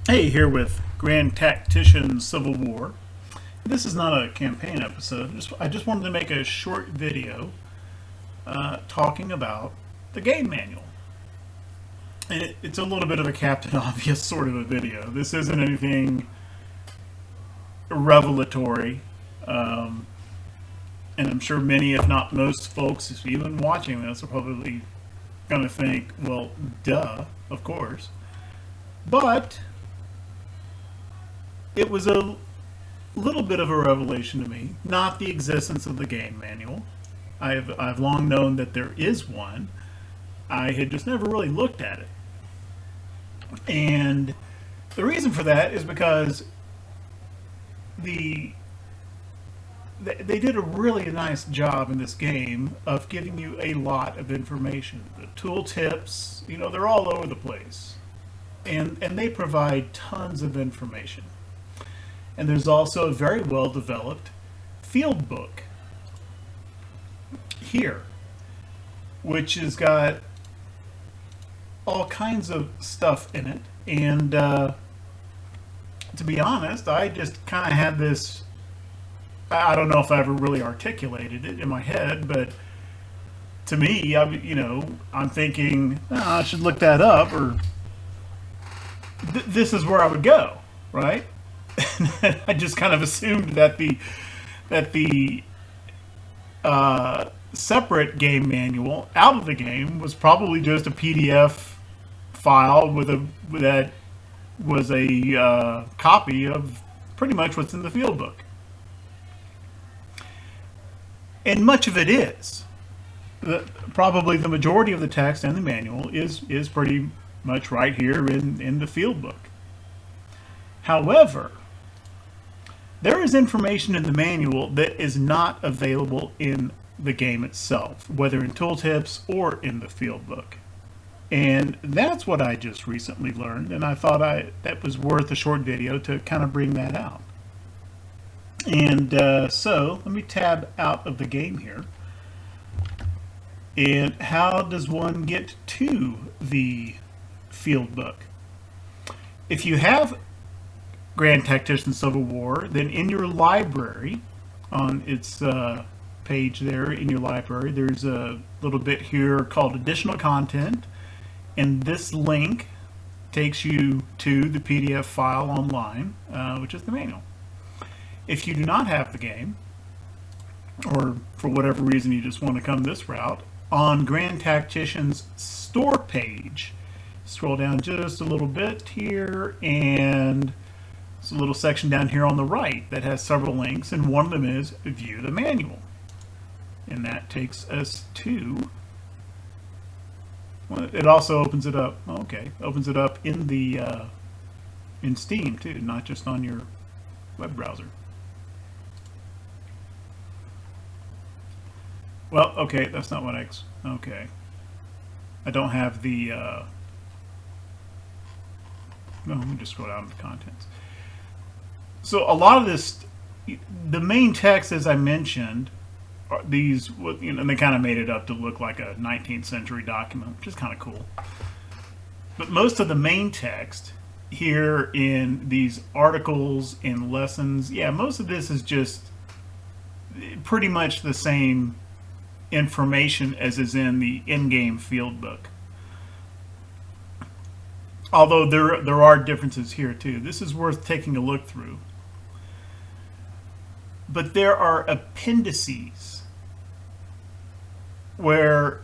Hey, here with Grand Tactician Civil War. This is not a campaign episode. I just wanted to make a short video talking about the game manual. And it's a little bit of a Captain Obvious sort of a video. This isn't anything revelatory. And I'm sure many, if not most folks, even watching this, are probably going to think, well, duh, of course. But it was a little bit of a revelation to me, not the existence of the game manual. I've long known that there is one. I had just never really looked at it. And the reason for that is because they did a really nice job in this game of giving you a lot of information. The tool tips, they're all over the place. And they provide tons of information. And there's also a very well developed field book here, which has got all kinds of stuff in it. And to be honest, I just kind of had this, I don't know if I ever really articulated it in my head, but to me, I'm thinking, I should look that up, or this is where I would go, right? I just kind of assumed that the separate game manual out of the game was probably just a PDF file that was a copy of pretty much what's in the field book, and much of it is. Probably the majority of the text in the manual is pretty much right here in the field book. However, there is information in the manual that is not available in the game itself, whether in tooltips or in the field book. And that's what I just recently learned, and I thought that was worth a short video to kind of bring that out. And so let me tab out of the game here. And how does one get to the field book? If you have Grand Tactician Civil War, then in your library, on its page there in your library, there's a little bit here called Additional Content, and this link takes you to the PDF file online, which is the manual. If you do not have the game, or for whatever reason you just want to come this route, on Grand Tactician's store page, scroll down just a little bit here, and there's a little section down here on the right that has several links, and one of them is View the Manual. And that takes us to, well, it also opens it up, opens it up in the in Steam too, not just on your web browser. Well, okay, that's not what okay. I don't have the, no, let me just scroll down to the contents. So a lot of this, the main text, as I mentioned, are these, and they kind of made it up to look like a 19th century document, which is kind of cool. But most of the main text here in these articles and lessons, most of this is just pretty much the same information as is in the in-game field book. Although there are differences here too. This is worth taking a look through. But there are appendices where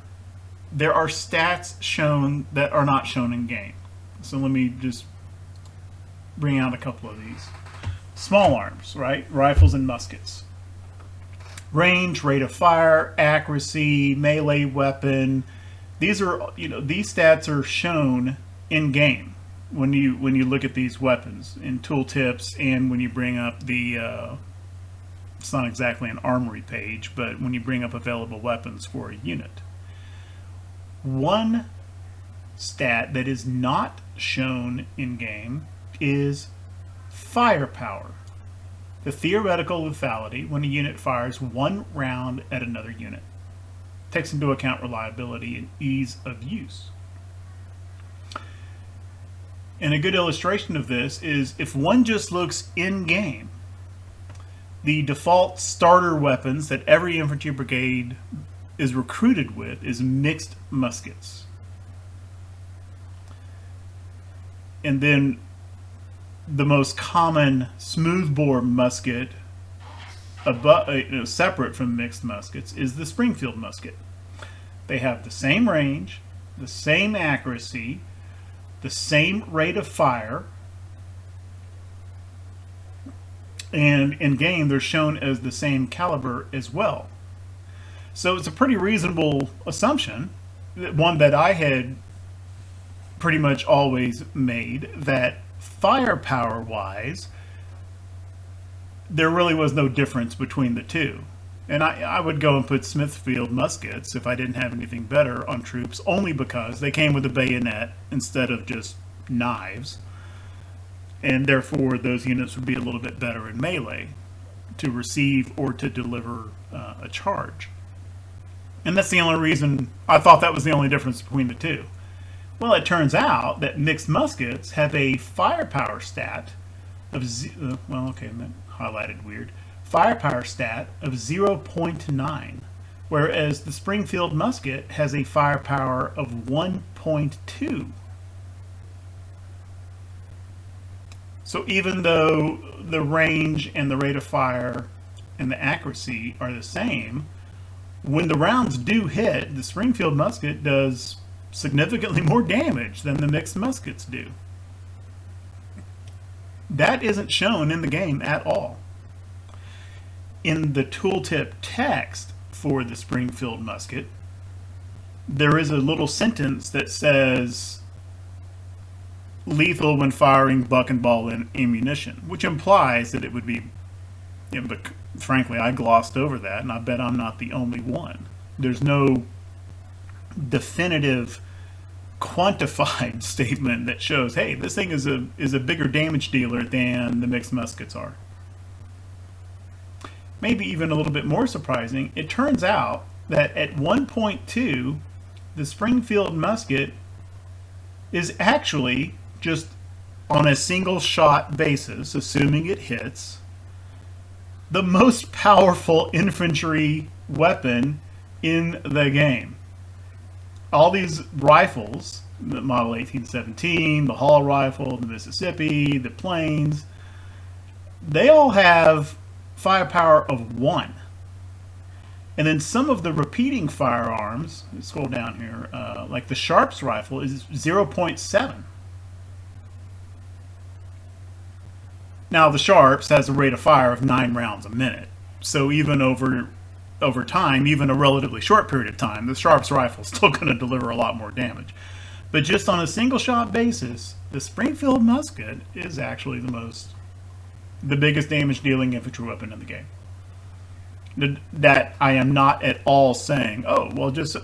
there are stats shown that are not shown in game. So let me just bring out a couple of these. Small arms, right? Rifles and muskets. Range, rate of fire, accuracy, melee weapon. These are, these stats are shown in game when you look at these weapons in tooltips, and when you bring up the it's not exactly an armory page, but when you bring up available weapons for a unit. One stat that is not shown in game is firepower. The theoretical lethality when a unit fires one round at another unit. Takes into account reliability and ease of use. And a good illustration of this is if one just looks in-game, the default starter weapons that every infantry brigade is recruited with is mixed muskets. And then the most common smoothbore musket separate from mixed muskets is the Springfield musket. They have the same range, the same accuracy, the same rate of fire, and in game they're shown as the same caliber as well. So it's a pretty reasonable assumption, one that I had pretty much always made, that firepower wise there really was no difference between the two. And I would go and put Smithfield muskets, if I didn't have anything better, on troops, only because they came with a bayonet instead of just knives. And therefore, those units would be a little bit better in melee to receive or to deliver a charge. And that's the only reason I thought that was the only difference between the two. Well, it turns out that mixed muskets have a firepower stat of, highlighted weird, firepower stat of 0.9, whereas the Springfield musket has a firepower of 1.2. So even though the range and the rate of fire and the accuracy are the same, when the rounds do hit, the Springfield musket does significantly more damage than the mixed muskets do. That isn't shown in the game at all. In the tooltip text for the Springfield musket, there is a little sentence that says lethal when firing buck and ball ammunition, which implies that it would be, but frankly I glossed over that, and I bet I'm not the only one. There's no definitive quantified statement that shows, hey, this thing is a bigger damage dealer than the mixed muskets are. Maybe even a little bit more surprising, it turns out that at 1.2, the Springfield musket is actually, just on a single shot basis, assuming it hits, the most powerful infantry weapon in the game. All these rifles, the Model 1817, the Hall rifle, the Mississippi, the Plains, they all have firepower of 1. And then some of the repeating firearms, let's scroll down here, like the Sharps rifle is 0.7. Now the Sharps has a rate of fire of 9 rounds a minute. So even over time, even a relatively short period of time, the Sharps rifle is still going to deliver a lot more damage. But just on a single shot basis, the Springfield musket is actually the biggest damage dealing infantry weapon in the game. That I am not at all saying, oh, well, just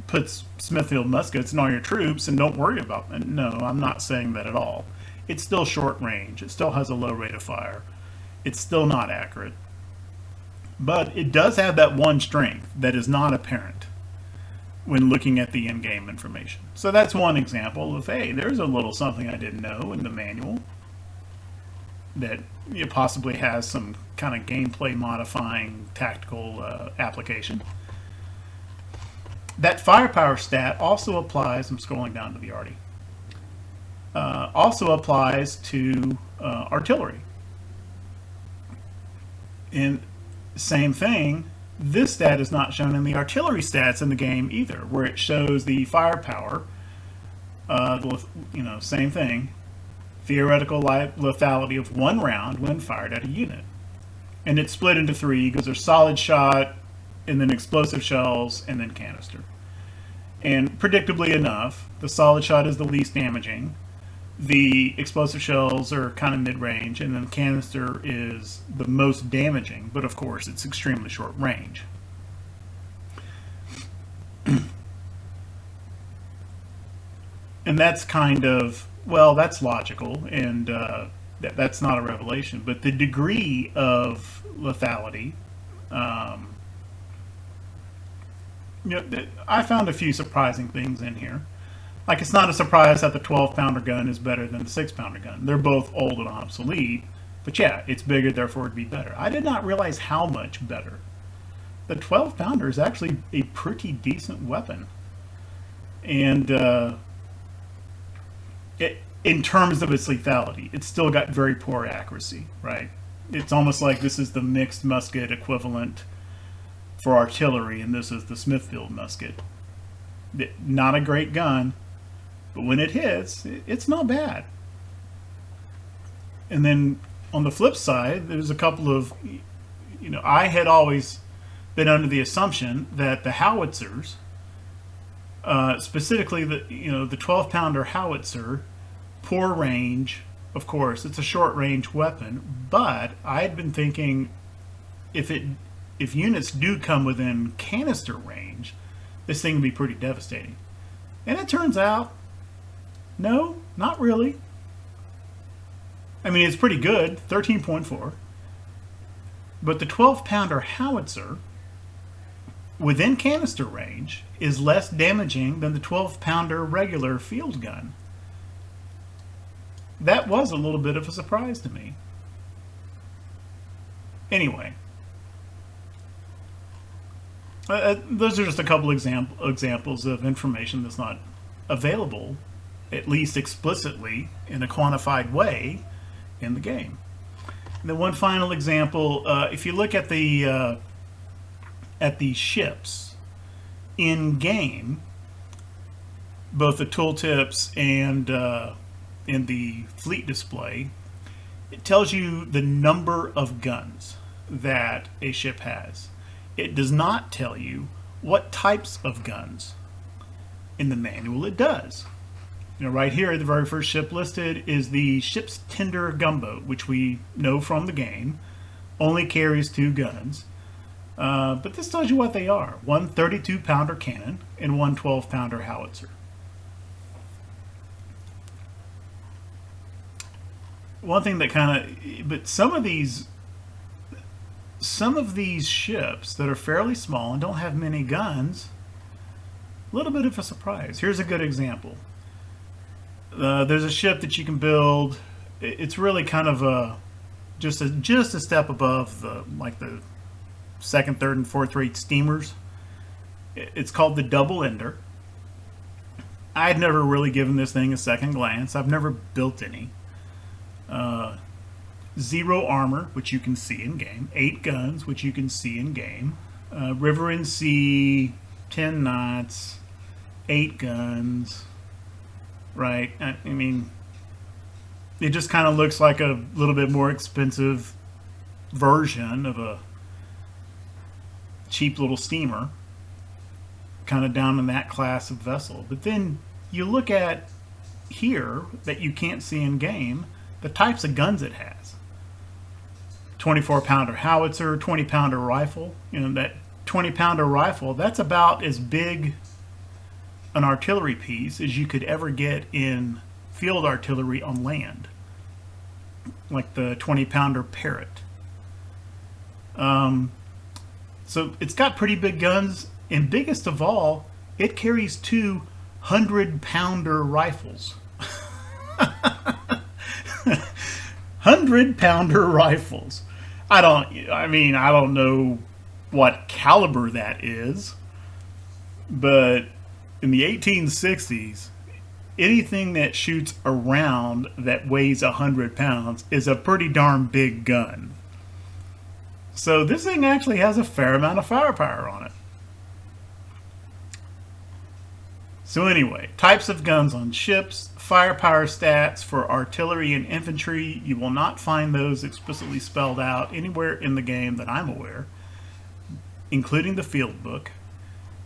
put Smithfield muskets in all your troops and don't worry about it. No, I'm not saying that at all. It's still short range. It still has a low rate of fire. It's still not accurate. But it does have that one strength that is not apparent when looking at the in-game information. So that's one example of, hey, there's a little something I didn't know in the manual that possibly has some kind of gameplay modifying tactical application. That firepower stat also applies, I'm scrolling down to the arty, also applies to artillery. And same thing, this stat is not shown in the artillery stats in the game either, where it shows the firepower, same thing, theoretical lethality of 1 round when fired at a unit. And it's split into 3 because there's solid shot, and then explosive shells, and then canister. And predictably enough, the solid shot is the least damaging, the explosive shells are kind of mid-range, and then the canister is the most damaging, but of course it's extremely short range. And that's kind of, well, that's logical, and that's not a revelation, but the degree of lethality, I found a few surprising things in here. Like, it's not a surprise that the 12-pounder gun is better than the 6-pounder gun. They're both old and obsolete, but yeah, it's bigger, therefore it'd be better. I did not realize how much better. The 12-pounder is actually a pretty decent weapon. And in terms of its lethality, it's still got very poor accuracy, right? It's almost like this is the mixed musket equivalent for artillery, and this is the Smithfield musket. Not a great gun, but when it hits, it's not bad. And then on the flip side, there's a couple of, I had always been under the assumption that the howitzers, specifically the 12-pounder howitzer, poor range. Of course, it's a short-range weapon, but I had been thinking if units do come within canister range, this thing would be pretty devastating. And it turns out, no, not really. I mean, it's pretty good, 13.4. But the 12-pounder howitzer, within canister range, is less damaging than the 12-pounder regular field gun. That was a little bit of a surprise to me. Anyway, those are just a couple examples of information that's not available, at least explicitly, in a quantified way in the game. And then one final example, if you look at the ships in game, both the tooltips and in the fleet display, it tells you the number of guns that a ship has. It does not tell you what types of guns. In the manual it does. Right here, the very first ship listed is the ship's tender gunboat, which we know from the game only carries 2 guns. But this tells you what they are. One 32-pounder cannon and one 12-pounder howitzer. One thing that but some of these ships that are fairly small and don't have many guns, a little bit of a surprise. Here's a good example. There's a ship that you can build. It's really kind of just a step above the second, third, and fourth rate steamers. It's called the Double Ender. I'd never really given this thing a second glance. I've never built any. 0 armor, which you can see in game. 8 guns, which you can see in game. River and sea, 10 knots, 8 guns. Right? I mean, it just kind of looks like a little bit more expensive version of a cheap little steamer, kind of down in that class of vessel. But then you look at here that you can't see in game the types of guns it has. 24-pounder howitzer, 20-pounder rifle. That 20-pounder rifle, that's about as big an artillery piece as you could ever get in field artillery on land, like the 20-pounder Parrot. So it's got pretty big guns, and biggest of all, it carries 2 100-pounder rifles. 100-pounder rifles. I don't know what caliber that is, but in the 1860s, anything that shoots around that weighs 100 pounds is a pretty darn big gun. So this thing actually has a fair amount of firepower on it. So anyway, types of guns on ships, firepower stats for artillery and infantry. You will not find those explicitly spelled out anywhere in the game that I'm aware, including the field book,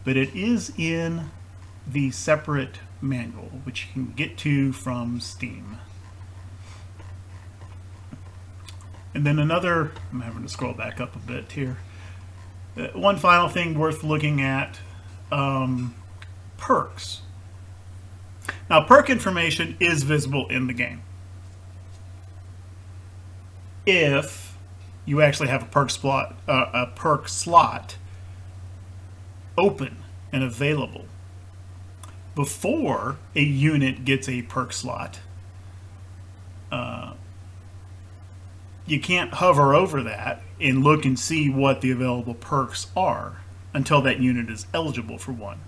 but it is in the separate manual, which you can get to from Steam. And then another, I'm having to scroll back up a bit here. One final thing worth looking at, perks. Now, perk information is visible in the game if you actually have a perk slot open and available. before a unit gets a perk slot. You can't hover over that and look and see what the available perks are until that unit is eligible for one.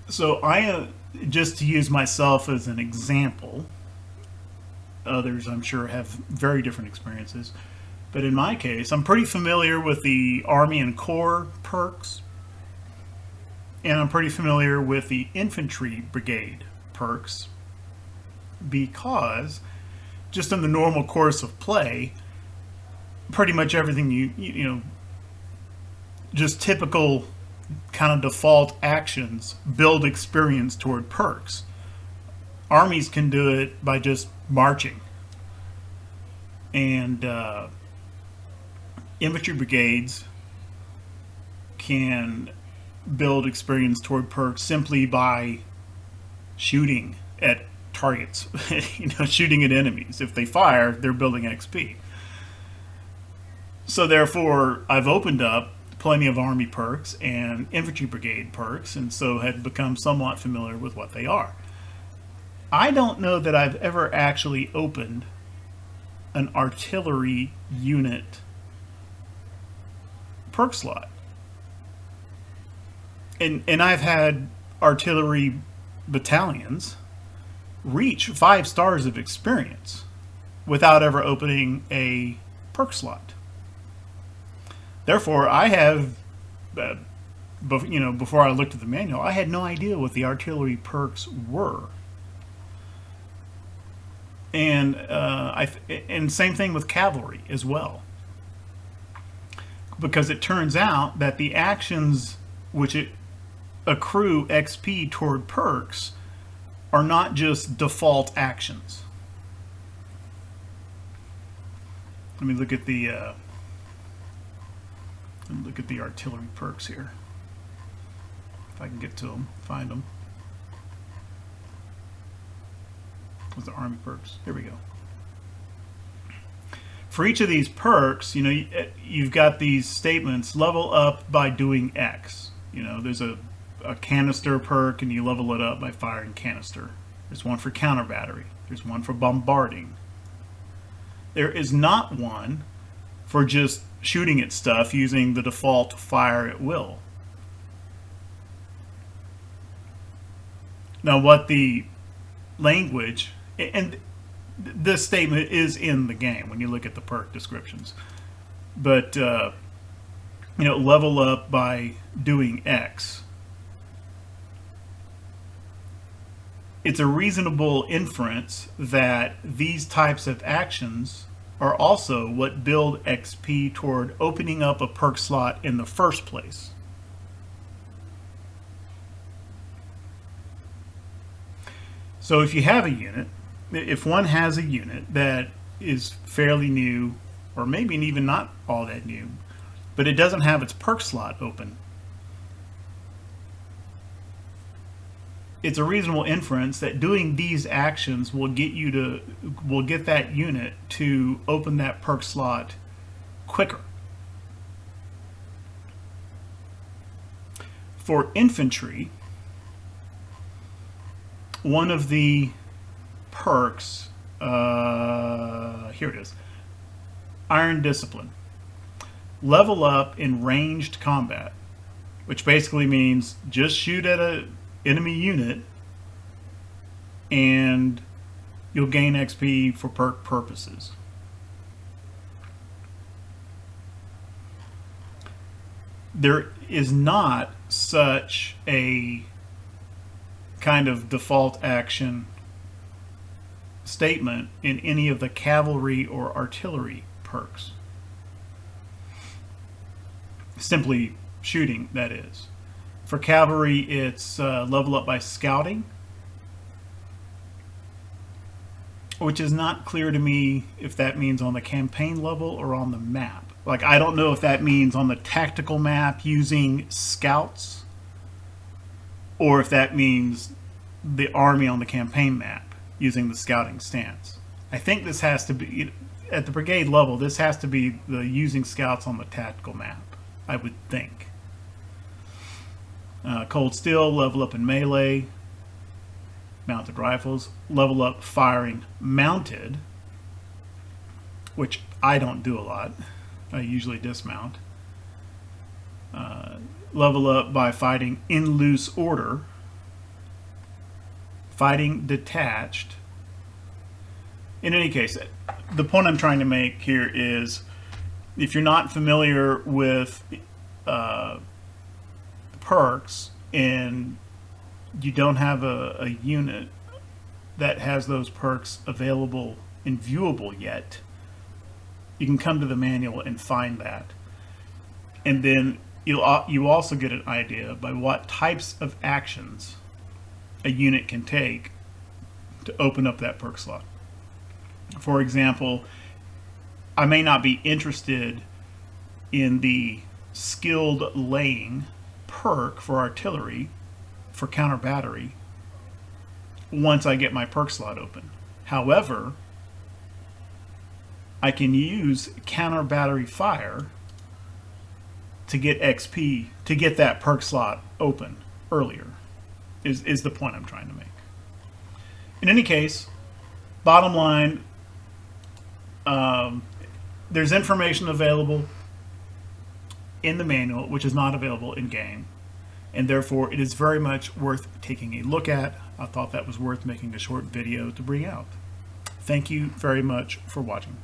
So just to use myself as an example, others I'm sure have very different experiences, but in my case, I'm pretty familiar with the Army and Corps perks, and I'm pretty familiar with the Infantry Brigade perks, because just in the normal course of play, pretty much everything you know, just typical kind of default actions build experience toward perks. Armies can do it by just marching, and infantry brigades can build experience toward perks simply by shooting at targets, shooting at enemies. If they fire, they're building XP. So therefore, I've opened up plenty of army perks and infantry brigade perks, and so had become somewhat familiar with what they are. I don't know that I've ever actually opened an artillery unit perk slot. And I've had artillery battalions reach 5 stars of experience without ever opening a perk slot. Therefore, I have, before I looked at the manual, I had no idea what the artillery perks were. And and same thing with cavalry as well, because it turns out that the actions which accrue XP toward perks are not just default actions. Let me look at the artillery perks here. If I can get to them, find them. What's the army perks? Here we go. For each of these perks, you've got these statements: level up by doing X. There's a canister perk, and you level it up by firing canister. There's one for counter battery. There's one for bombarding. There is not one for just shooting at stuff using the default fire at will. Now, what the language, and this statement is in the game when you look at the perk descriptions, but level up by doing X. It's a reasonable inference that these types of actions are also what build XP toward opening up a perk slot in the first place. So if you have a unit, if one has a unit that is fairly new, or maybe even not all that new, but it doesn't have its perk slot open, it's a reasonable inference that doing these actions will get that unit to open that perk slot quicker. For infantry, one of the perks, here it is, Iron Discipline. Level up in ranged combat, which basically means just shoot at an enemy unit and you'll gain XP for perk purposes. There is not such a kind of default action statement in any of the cavalry or artillery perks. Simply shooting, that is. For cavalry, it's level up by scouting, which is not clear to me if that means on the campaign level or on the map. Like, I don't know if that means on the tactical map using scouts, or if that means the army on the campaign map using the scouting stance. I think this has to be, at the brigade level, this has to be the using scouts on the tactical map, I would think. Cold Steel, level up in melee. Mounted rifles, level up firing mounted, which I don't do a lot. I usually dismount. Level up by fighting in loose order. Fighting detached. In any case, the point I'm trying to make here is, if you're not familiar with perks and you don't have a unit that has those perks available and viewable yet, you can come to the manual and find that. And then you also get an idea by what types of actions a unit can take to open up that perk slot. For example, I may not be interested in the skilled laying perk for artillery for counter battery once I get my perk slot open. However, I can use counter battery fire to get XP to get that perk slot open earlier, is the point I'm trying to make. In any case, bottom line, there's information available in the manual which is not available in game, and therefore it is very much worth taking a look at. I thought that was worth making a short video to bring out. Thank you very much for watching.